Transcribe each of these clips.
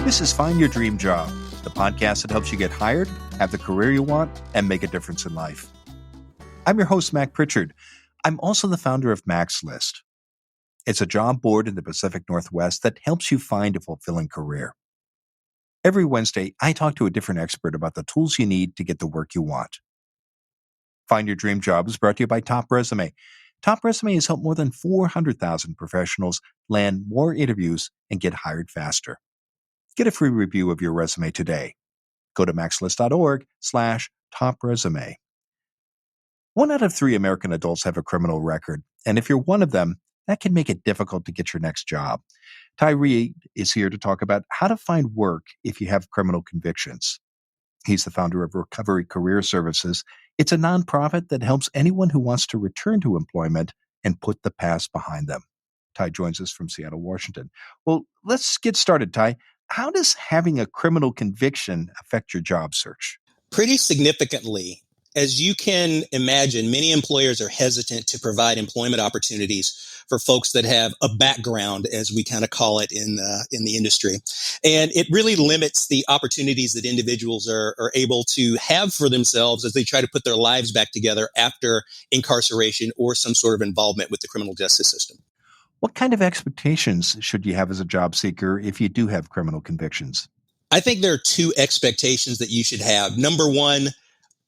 This is Find Your Dream Job, the podcast that helps you get hired, have the career you want, and make a difference in life. I'm your host, Mac Pritchard. I'm also the founder of Mac's List. It's a job board in the Pacific Northwest that helps you find a fulfilling career. Every Wednesday, I talk to a different expert about the tools you need to get the work you want. Find Your Dream Job is brought to you by Top Resume. Top Resume has helped more than 400,000 professionals land more interviews and get hired faster. Get a free review of your resume today. Go to maxlist.org/topresume. 1 out of 3 American adults have a criminal record, and if you're one of them, that can make it difficult to get your next job. Ty Reed is here to talk about how to find work if you have criminal convictions. He's the founder of Recovery Career Services. It's a nonprofit that helps anyone who wants to return to employment and put the past behind them. Ty joins us from Seattle, Washington. Well, let's get started, Ty. How does having a criminal conviction affect your job search? Pretty significantly. As you can imagine, many employers are hesitant to provide employment opportunities for folks that have a background, as we kind of call it in the industry. And it really limits the opportunities that individuals are able to have for themselves as they try to put their lives back together after incarceration or some sort of involvement with the criminal justice system. What kind of expectations should you have as a job seeker if you do have criminal convictions? I think there are 2 expectations that you should have. Number 1,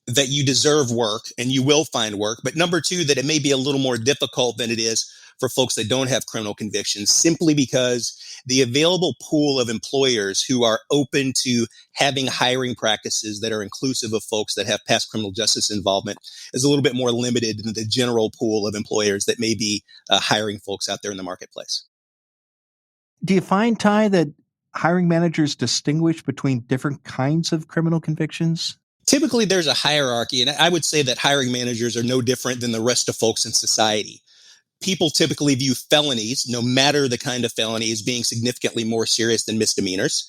that you deserve work and you will find work. But number 2, that it may be a little more difficult than it is for folks that don't have criminal convictions, simply because the available pool of employers who are open to having hiring practices that are inclusive of folks that have past criminal justice involvement is a little bit more limited than the general pool of employers that may be hiring folks out there in the marketplace. Do you find, Ty, that hiring managers distinguish between different kinds of criminal convictions? Typically, there's a hierarchy, and I would say that hiring managers are no different than the rest of folks in society. People typically view felonies, no matter the kind of felony, as being significantly more serious than misdemeanors.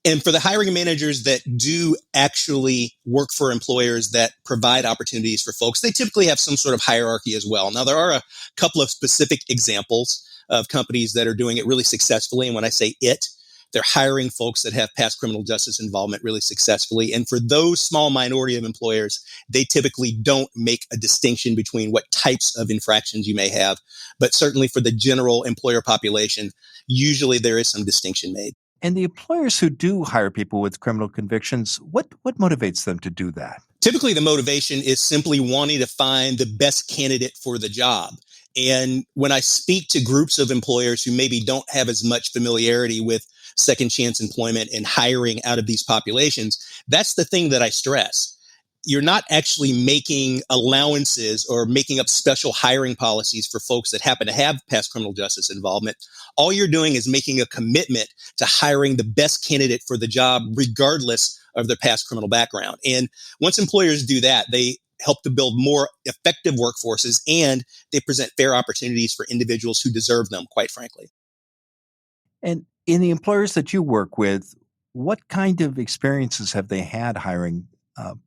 And for the hiring managers that do actually work for employers that provide opportunities for folks, they typically have some sort of hierarchy as well. Now, there are a couple of specific examples of companies that are doing it really successfully. And when I say it, they're hiring folks that have past criminal justice involvement really successfully. And for those small minority of employers, they typically don't make a distinction between what types of infractions you may have. But certainly for the general employer population, usually there is some distinction made. And the employers who do hire people with criminal convictions, what motivates them to do that? Typically, the motivation is simply wanting to find the best candidate for the job. And when I speak to groups of employers who maybe don't have as much familiarity with second chance employment and hiring out of these populations, that's the thing that I stress. You're not actually making allowances or making up special hiring policies for folks that happen to have past criminal justice involvement. All you're doing is making a commitment to hiring the best candidate for the job, regardless of their past criminal background. And once employers do that, they help to build more effective workforces, and they present fair opportunities for individuals who deserve them, quite frankly. And in the employers that you work with, what kind of experiences have they had hiring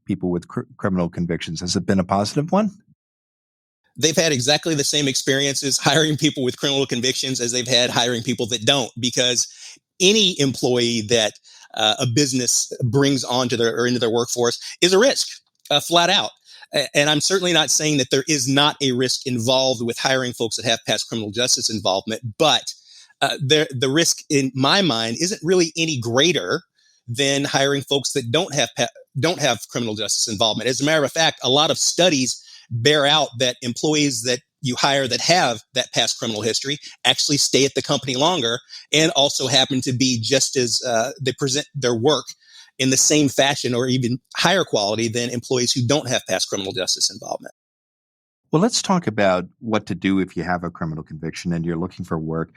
people with criminal convictions? Has it been a positive one? They've had exactly the same experiences hiring people with criminal convictions as they've had hiring people that don't, because any employee that a business brings onto their or into their workforce is a risk, flat out. And I'm certainly not saying that there is not a risk involved with hiring folks that have past criminal justice involvement, but the risk in my mind isn't really any greater than hiring folks that don't have criminal justice involvement. As a matter of fact, a lot of studies bear out that employees that you hire that have that past criminal history actually stay at the company longer, and also happen to be just as they present their work in the same fashion or even higher quality than employees who don't have past criminal justice involvement. Well, let's talk about what to do if you have a criminal conviction and you're looking for work.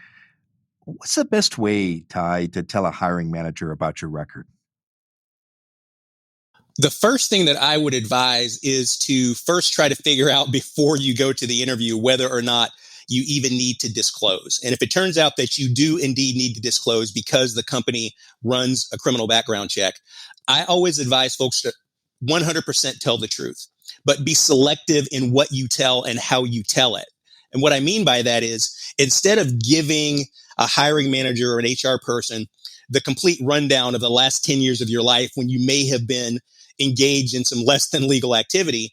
What's the best way, Ty, to tell a hiring manager about your record? The first thing that I would advise is to first try to figure out before you go to the interview whether or not you even need to disclose. And if it turns out that you do indeed need to disclose because the company runs a criminal background check, I always advise folks to 100% tell the truth, but be selective in what you tell and how you tell it. And what I mean by that is instead of giving a hiring manager or an HR person the complete rundown of the last 10 years of your life when you may have been engaged in some less than legal activity,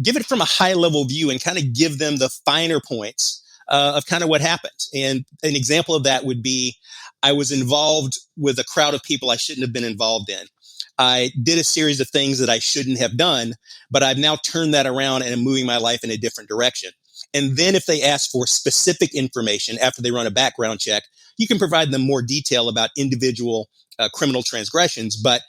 give it from a high level view and kind of give them the finer points of kind of what happened. And an example of that would be I was involved with a crowd of people I shouldn't have been involved in. I did a series of things that I shouldn't have done, but I've now turned that around and am moving my life in a different direction. And then if they ask for specific information after they run a background check, you can provide them more detail about individual criminal transgressions. But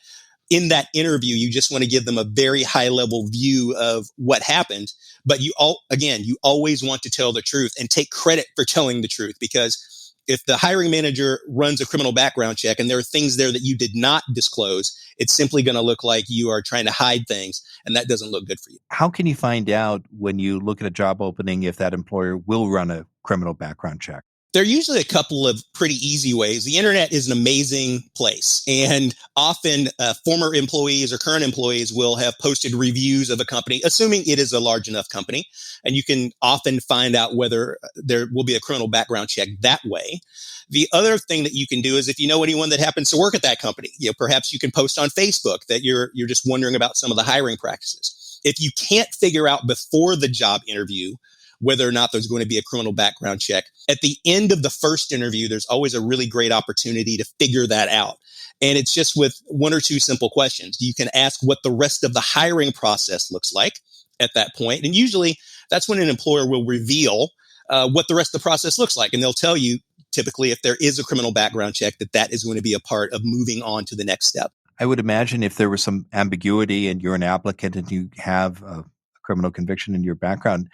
in that interview, you just want to give them a very high level view of what happened. But you always want to tell the truth and take credit for telling the truth, because if the hiring manager runs a criminal background check and there are things there that you did not disclose, it's simply going to look like you are trying to hide things, and that doesn't look good for you. How can you find out when you look at a job opening if that employer will run a criminal background check? There are usually a couple of pretty easy ways. The internet is an amazing place, and often former employees or current employees will have posted reviews of a company, assuming it is a large enough company, and you can often find out whether there will be a criminal background check that way. The other thing that you can do is if you know anyone that happens to work at that company, perhaps you can post on Facebook that you're just wondering about some of the hiring practices. If you can't figure out before the job interview whether or not there's going to be a criminal background check, at the end of the first interview, there's always a really great opportunity to figure that out. And it's just with one or two simple questions. You can ask what the rest of the hiring process looks like at that point. And usually that's when an employer will reveal what the rest of the process looks like. And they'll tell you typically if there is a criminal background check, that is going to be a part of moving on to the next step. I would imagine if there was some ambiguity and you're an applicant and you have a criminal conviction in your background,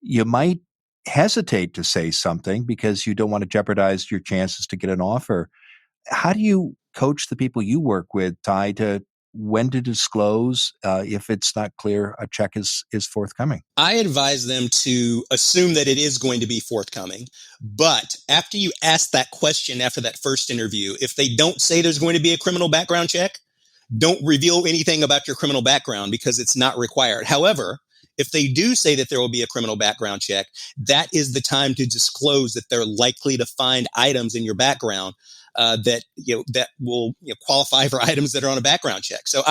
you might hesitate to say something because you don't want to jeopardize your chances to get an offer. How do you coach the people you work with, Ty, to when to disclose if it's not clear a check is forthcoming? I advise them to assume that it is going to be forthcoming. But after you ask that question after that first interview, if they don't say there's going to be a criminal background check, don't reveal anything about your criminal background because it's not required. However, if they do say that there will be a criminal background check, that is the time to disclose that they're likely to find items in your background that will qualify for items that are on a background check. So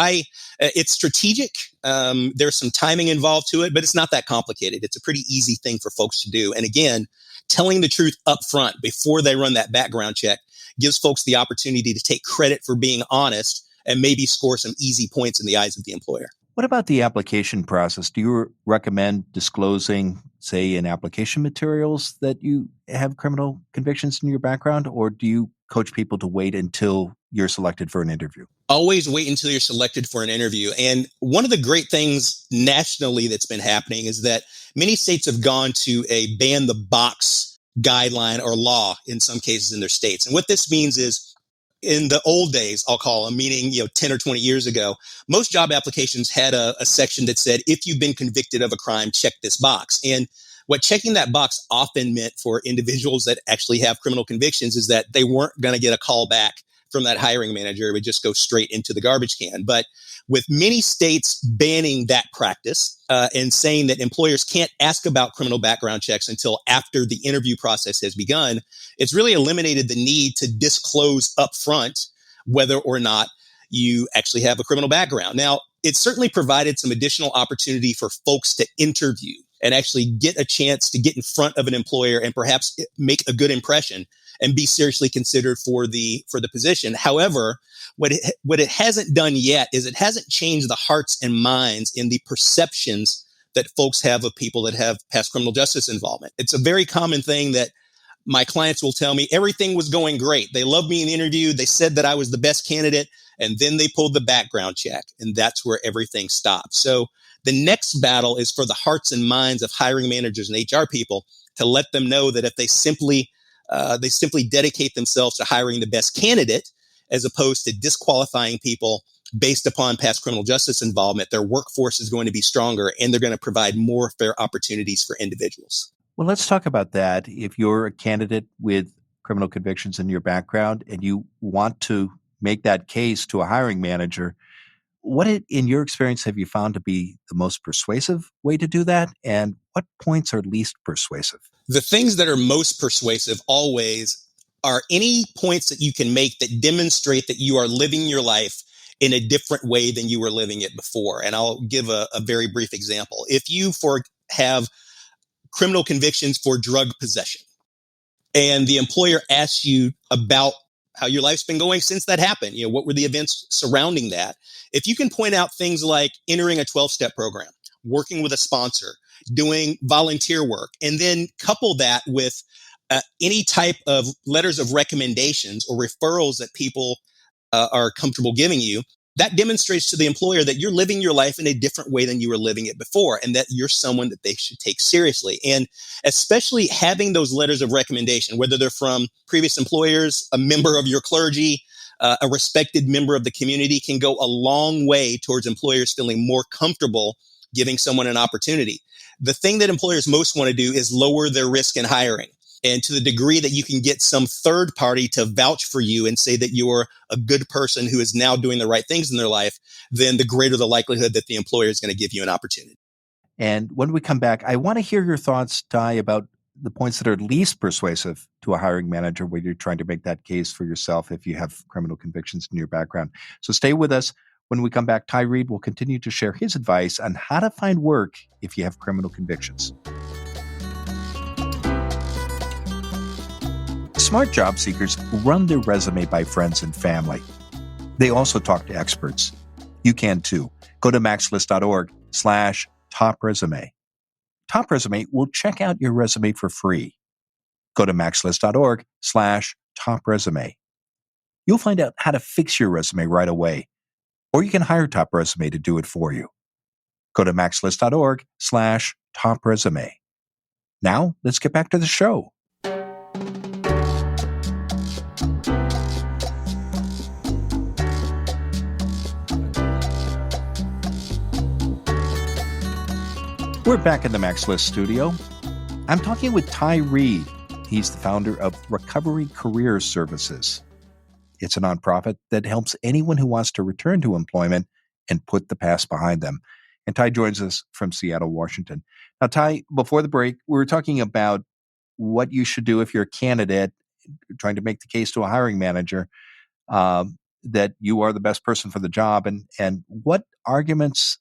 it's strategic. There's some timing involved to it, but it's not that complicated. It's a pretty easy thing for folks to do. And again, telling the truth up front before they run that background check gives folks the opportunity to take credit for being honest and maybe score some easy points in the eyes of the employer. What about the application process? Do you recommend disclosing, say, in application materials that you have criminal convictions in your background, or do you coach people to wait until you're selected for an interview? Always wait until you're selected for an interview. And one of the great things nationally that's been happening is that many states have gone to a ban the box guideline or law in some cases in their states. And what this means is in the old days, I'll call them, meaning 10 or 20 years ago, most job applications had a section that said, if you've been convicted of a crime, check this box. And what checking that box often meant for individuals that actually have criminal convictions is that they weren't going to get a call back from that hiring manager. It would just go straight into the garbage can. But with many states banning that practice and saying that employers can't ask about criminal background checks until after the interview process has begun, it's really eliminated the need to disclose upfront whether or not you actually have a criminal background. Now, it certainly provided some additional opportunity for folks to interview and actually get a chance to get in front of an employer and perhaps make a good impression and be seriously considered for the position. However, what it hasn't done yet is it hasn't changed the hearts and minds and the perceptions that folks have of people that have past criminal justice involvement. It's a very common thing that my clients will tell me everything was going great. They loved me in the interview. They said that I was the best candidate. And then they pulled the background check. And that's where everything stopped. So the next battle is for the hearts and minds of hiring managers and HR people to let them know that if they simply dedicate themselves to hiring the best candidate, as opposed to disqualifying people based upon past criminal justice involvement, their workforce is going to be stronger and they're going to provide more fair opportunities for individuals. Well, let's talk about that. If you're a candidate with criminal convictions in your background and you want to make that case to a hiring manager, in your experience, have you found to be the most persuasive way to do that? And what points are least persuasive? The things that are most persuasive always are any points that you can make that demonstrate that you are living your life in a different way than you were living it before. And I'll give a very brief example. If you have criminal convictions for drug possession, and the employer asks you about how your life's been going since that happened, what were the events surrounding that? If you can point out things like entering a 12-step program, working with a sponsor, doing volunteer work, and then couple that with any type of letters of recommendations or referrals that people are comfortable giving you, that demonstrates to the employer that you're living your life in a different way than you were living it before, and that you're someone that they should take seriously. And especially having those letters of recommendation, whether they're from previous employers, a member of your clergy, a respected member of the community, can go a long way towards employers feeling more comfortable giving someone an opportunity. The thing that employers most want to do is lower their risk in hiring. And to the degree that you can get some third party to vouch for you and say that you're a good person who is now doing the right things in their life, then the greater the likelihood that the employer is going to give you an opportunity. And when we come back, I want to hear your thoughts, Ty, about the points that are least persuasive to a hiring manager when you're trying to make that case for yourself if you have criminal convictions in your background. So stay with us. When we come back, Ty Reed will continue to share his advice on how to find work if you have criminal convictions. Smart job seekers run their resume by friends and family. They also talk to experts. You can too. Go to maxlist.org/topresume. Top Resume will check out your resume for free. Go to maxlist.org/topresume. You'll find out how to fix your resume right away, or you can hire Top Resume to do it for you. Go to maxlist.org/topresume. Now, let's get back to the show. We're back in the Max List studio. I'm talking with Ty Reed. He's the founder of Recovery Career Services. It's a nonprofit that helps anyone who wants to return to employment and put the past behind them. And Ty joins us from Seattle, Washington. Now, Ty, before the break, we were talking about what you should do if you're a candidate trying to make the case to a hiring manager that you are the best person for the job, and what arguments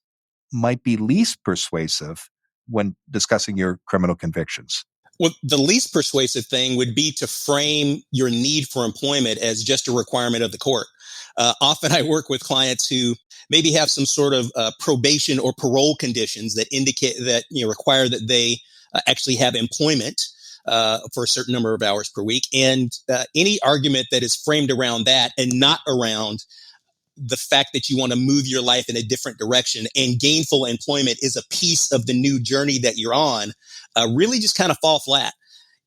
might be least persuasive when discussing your criminal convictions. Well, the least persuasive thing would be to frame your need for employment as just a requirement of the court. Often I work with clients who maybe have some sort of probation or parole conditions that indicate that, require that they actually have employment for a certain number of hours per week. And any argument that is framed around that and not around the fact that you want to move your life in a different direction and gainful employment is a piece of the new journey that you're on, really just kind of fall flat.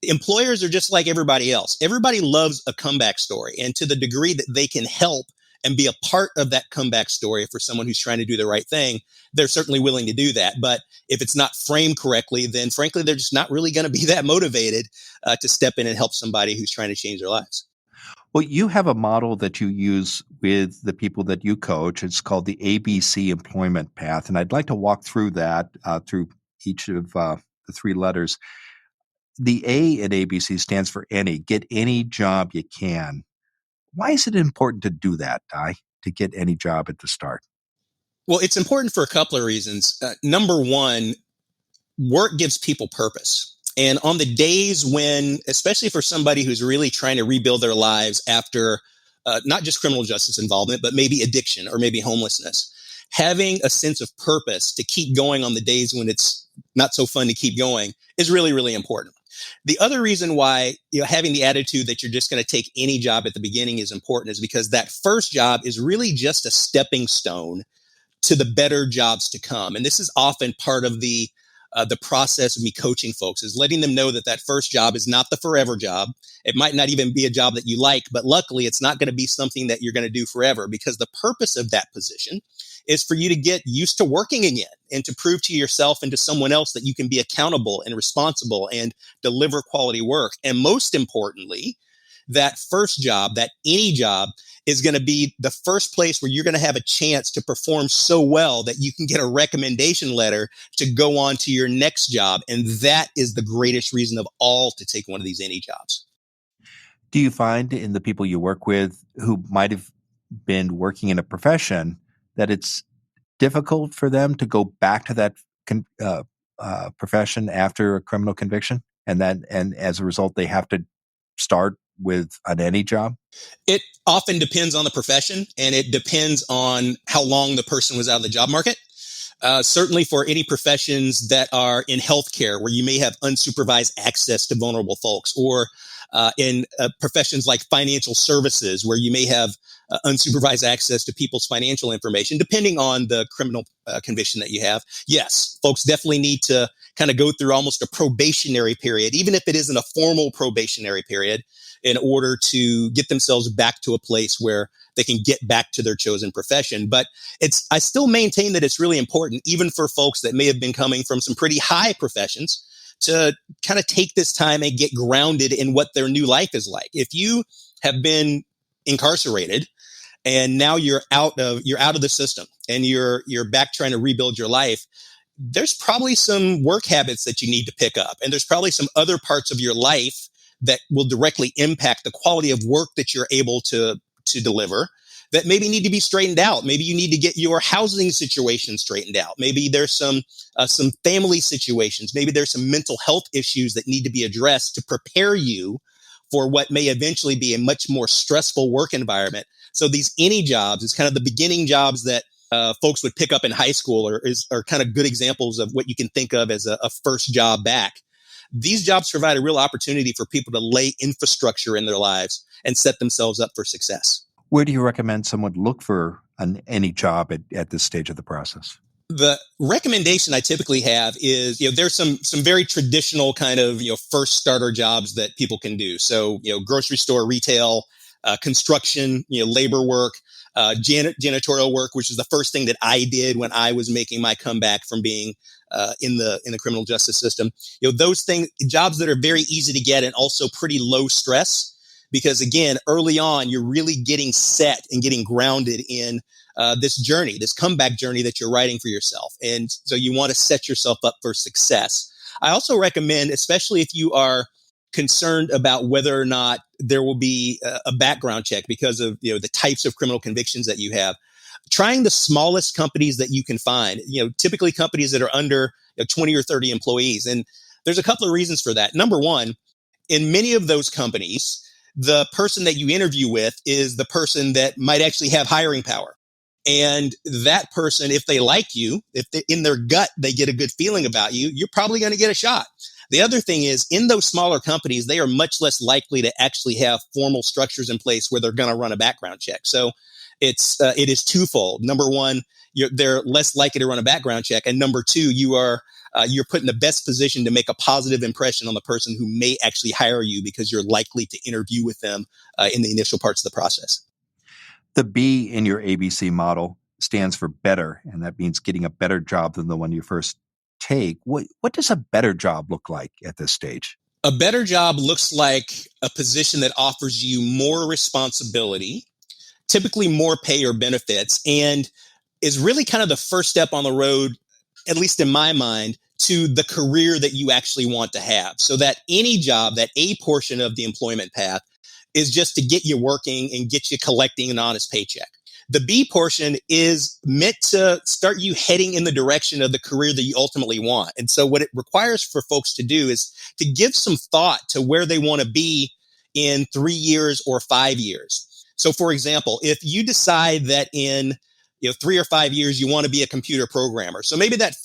Employers are just like everybody else. Everybody loves a comeback story. And to the degree that they can help and be a part of that comeback story for someone who's trying to do the right thing, they're certainly willing to do that. But if it's not framed correctly, then frankly, they're just not really going to be that motivated to step in and help somebody who's trying to change their lives. Well, you have a model that you use with the people that you coach. It's called the ABC employment path. And I'd like to walk through that through each of the three letters. The A in ABC stands for any. Get any job you can. Why is it important to do that, Ty, to get any job at the start? Well, it's important for a couple of reasons. Number one, work gives people purpose. And on the days when, especially for somebody who's really trying to rebuild their lives after not just criminal justice involvement, but maybe addiction or maybe homelessness, having a sense of purpose to keep going on the days when it's not so fun to keep going is really, really important. The other reason why having the attitude that you're just going to take any job at the beginning is important is because that first job is really just a stepping stone to the better jobs to come. And this is often part of the process of me coaching folks, is letting them know that that first job is not the forever job. It might not even be a job that you like, but luckily it's not going to be something that you're going to do forever, because the purpose of that position is for you to get used to working again and to prove to yourself and to someone else that you can be accountable and responsible and deliver quality work. And most importantly, that first job, that any job, is going to be the first place where you're going to have a chance to perform so well that you can get a recommendation letter to go on to your next job. And that is the greatest reason of all to take one of these any jobs. Do you find in the people you work with who might have been working in a profession that it's difficult for them to go back to that profession after a criminal conviction, and as a result they have to start with an any job? It often depends on the profession, and it depends on how long the person was out of the job market. Certainly for any professions that are in healthcare, where you may have unsupervised access to vulnerable folks, or in professions like financial services, where you may have unsupervised access to people's financial information, depending on the criminal conviction that you have. Yes, folks definitely need to kind of go through almost a probationary period, even if it isn't a formal probationary period, in order to get themselves back to a place where they can get back to their chosen profession. But I still maintain that it's really important, even for folks that may have been coming from some pretty high professions, to kind of take this time and get grounded in what their new life is like. If you have been incarcerated and now you're out of the system and you're back trying to rebuild your life, there's probably some work habits that you need to pick up. And there's probably some other parts of your life that will directly impact the quality of work that you're able to deliver, that maybe need to be straightened out. Maybe you need to get your housing situation straightened out. Maybe there's some family situations. Maybe there's some mental health issues that need to be addressed to prepare you for what may eventually be a much more stressful work environment. So these any jobs is kind of the beginning jobs that folks would pick up in high school, are kind of good examples of what you can think of as a first job back. These jobs provide a real opportunity for people to lay infrastructure in their lives and set themselves up for success. Where do you recommend someone look for any job at this stage of the process? The recommendation I typically have is, there's some very traditional kind of, first starter jobs that people can do. So, grocery store, retail, construction, labor work, janitorial work, which is the first thing that I did when I was making my comeback from being in the criminal justice system. Those things, jobs that are very easy to get and also pretty low stress. Because again, early on, you're really getting set and getting grounded in this journey, this comeback journey that you're writing for yourself. And so you want to set yourself up for success. I also recommend, especially if you are concerned about whether or not there will be a background check because of the types of criminal convictions that you have, trying the smallest companies that you can find, typically companies that are under 20 or 30 employees. And there's a couple of reasons for that. Number one, in many of those companies, the person that you interview with is the person that might actually have hiring power. And that person, if they like you, if in their gut they get a good feeling about you, you're probably going to get a shot. The other thing is, in those smaller companies, they are much less likely to actually have formal structures in place where they're going to run a background check. So it is twofold. Number one, they're less likely to run a background check. And number two, you're put in the best position to make a positive impression on the person who may actually hire you, because you're likely to interview with them in the initial parts of the process. The B in your ABC model stands for better, and that means getting a better job than the one you first take. What does a better job look like at this stage? A better job looks like a position that offers you more responsibility, typically more pay or benefits, and is really kind of the first step on the road, at least in my mind, to the career that you actually want to have. So that any job, that a portion of the employment path, is just to get you working and get you collecting an honest paycheck. The B portion is meant to start you heading in the direction of the career that you ultimately want. And so what it requires for folks to do is to give some thought to where they want to be in 3 years or 5 years. So for example, if you decide that in 3 or 5 years, you want to be a computer programmer. So maybe that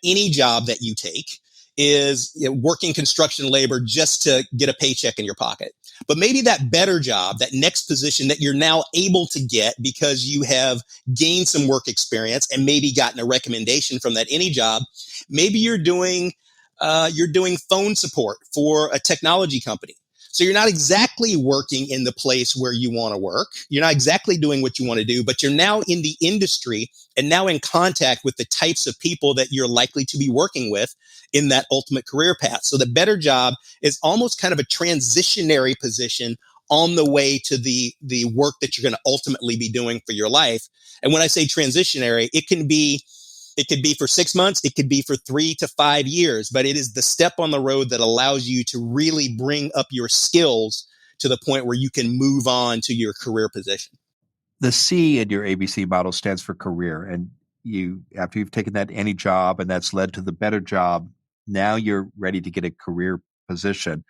any job that you take is working construction labor just to get a paycheck in your pocket. But maybe that better job, that next position that you're now able to get because you have gained some work experience and maybe gotten a recommendation from that any job, maybe you're doing phone support for a technology company. So you're not exactly working in the place where you want to work. You're not exactly doing what you want to do, but you're now in the industry and now in contact with the types of people that you're likely to be working with in that ultimate career path. So the better job is almost kind of a transitionary position on the way to the work that you're going to ultimately be doing for your life. And when I say transitionary, it could be for 6 months, it could be for 3 to 5 years, but it is the step on the road that allows you to really bring up your skills to the point where you can move on to your career position. The C in your ABC model stands for career. And after you've taken that any job and that's led to the better job, now you're ready to get a career position.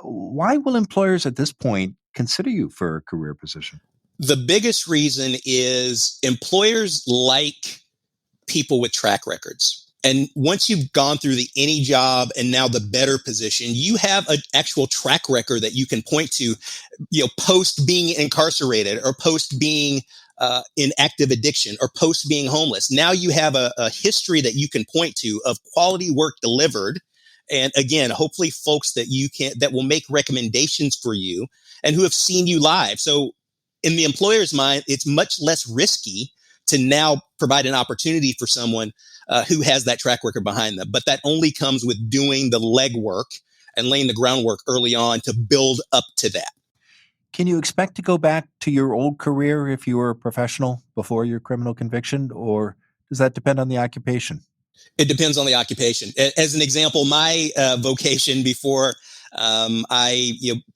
Why will employers at this point consider you for a career position? The biggest reason is employers like people with track records. And once you've gone through the any job and now the better position, you have an actual track record that you can point to, post being incarcerated or post being in active addiction or post being homeless. Now you have a history that you can point to of quality work delivered. And again, hopefully folks that will make recommendations for you and who have seen you live. So in the employer's mind, it's much less risky to now provide an opportunity for someone who has that track record behind them. But that only comes with doing the legwork and laying the groundwork early on to build up to that. Can you expect to go back to your old career if you were a professional before your criminal conviction, or does that depend on the occupation? It depends on the occupation. As an example, my vocation before I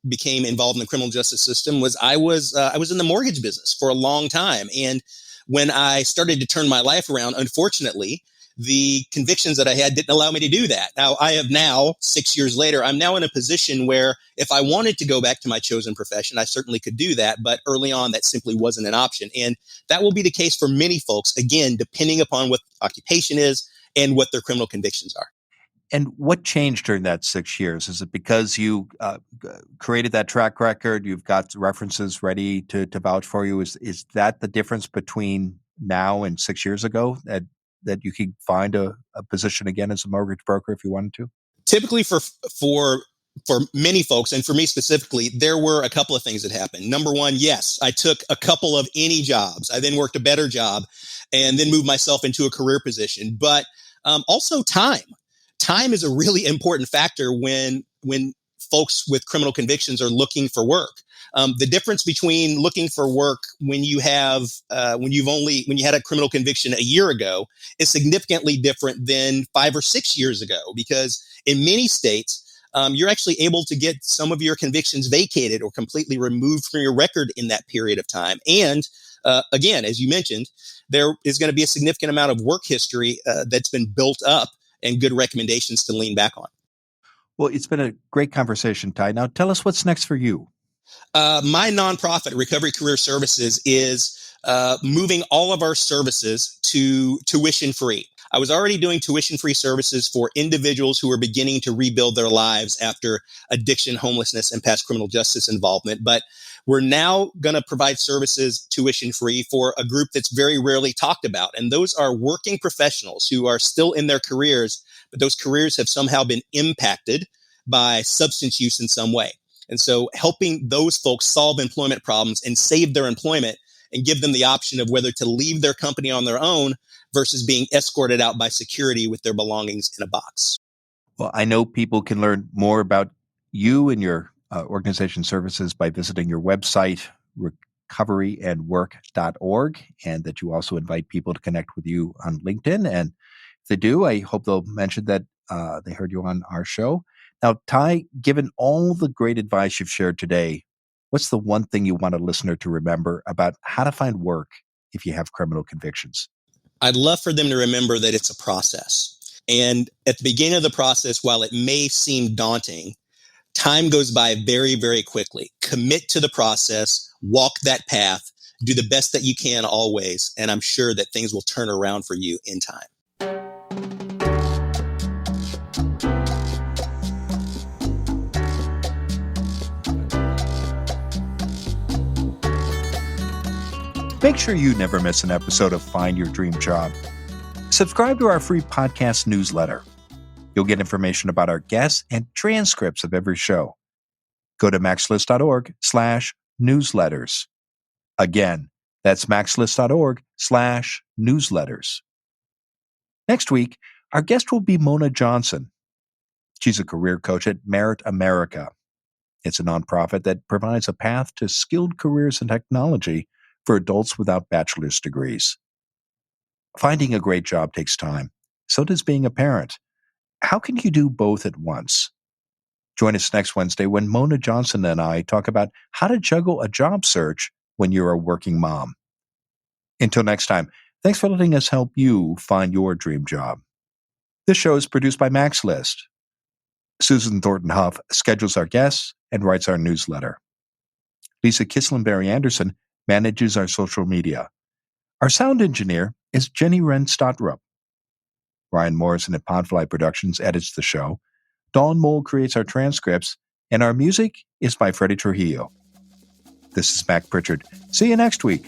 became involved in the criminal justice system was I was in the mortgage business for a long time. And when I started to turn my life around, unfortunately, the convictions that I had didn't allow me to do that. Now, 6 years later, I'm now in a position where if I wanted to go back to my chosen profession, I certainly could do that. But early on, that simply wasn't an option. And that will be the case for many folks, again, depending upon what occupation is and what their criminal convictions are. And what changed during that 6 years? Is it because you created that track record? You've got references ready to vouch for you. Is that the difference between now and 6 years ago, that you could find a position again as a mortgage broker if you wanted to? Typically for many folks, and for me specifically, there were a couple of things that happened. Number one, yes, I took a couple of any jobs. I then worked a better job and then moved myself into a career position. But also time. Time is a really important factor when folks with criminal convictions are looking for work. The difference between looking for work when you had a criminal conviction a year ago is significantly different than 5 or 6 years ago, because in many states, you're actually able to get some of your convictions vacated or completely removed from your record in that period of time. And again, as you mentioned, there is going to be a significant amount of work history that's been built up and good recommendations to lean back on. Well, it's been a great conversation, Ty. Now tell us what's next for you. My nonprofit, Recovery Career Services, is moving all of our services to tuition free. I was already doing tuition free services for individuals who were beginning to rebuild their lives after addiction, homelessness, and past criminal justice involvement. But we're now going to provide services tuition free for a group that's very rarely talked about. And those are working professionals who are still in their careers, but those careers have somehow been impacted by substance use in some way. And so helping those folks solve employment problems and save their employment and give them the option of whether to leave their company on their own versus being escorted out by security with their belongings in a box. Well, I know people can learn more about you and your organization services by visiting your website, recoveryandwork.org, and that you also invite people to connect with you on LinkedIn. And if they do, I hope they'll mention that they heard you on our show. Now, Ty, given all the great advice you've shared today, what's the one thing you want a listener to remember about how to find work if you have criminal convictions? I'd love for them to remember that it's a process. And at the beginning of the process, while it may seem daunting, time goes by very, very quickly. Commit to the process, walk that path, do the best that you can always, and I'm sure that things will turn around for you in time. Make sure you never miss an episode of Find Your Dream Job. Subscribe to our free podcast newsletter. You'll get information about our guests and transcripts of every show. Go to maxlist.org/newsletters. Again, that's maxlist.org/newsletters. Next week, our guest will be Mona Johnson. She's a career coach at Merit America. It's a nonprofit that provides a path to skilled careers in technology for adults without bachelor's degrees. Finding a great job takes time. So does being a parent. How can you do both at once? Join us next Wednesday when Mona Johnson and I talk about how to juggle a job search when you're a working mom. Until next time, thanks for letting us help you find your dream job. This show is produced by Max List. Susan Thornton Huff schedules our guests and writes our newsletter. Lisa Kislenberry Anderson manages our social media. Our sound engineer is Jenny Wren Stotrup. Ryan Morrison at Podfly Productions edits the show. Dawn Mole creates our transcripts, and our music is by Freddie Trujillo. This is Mac Pritchard. See you next week.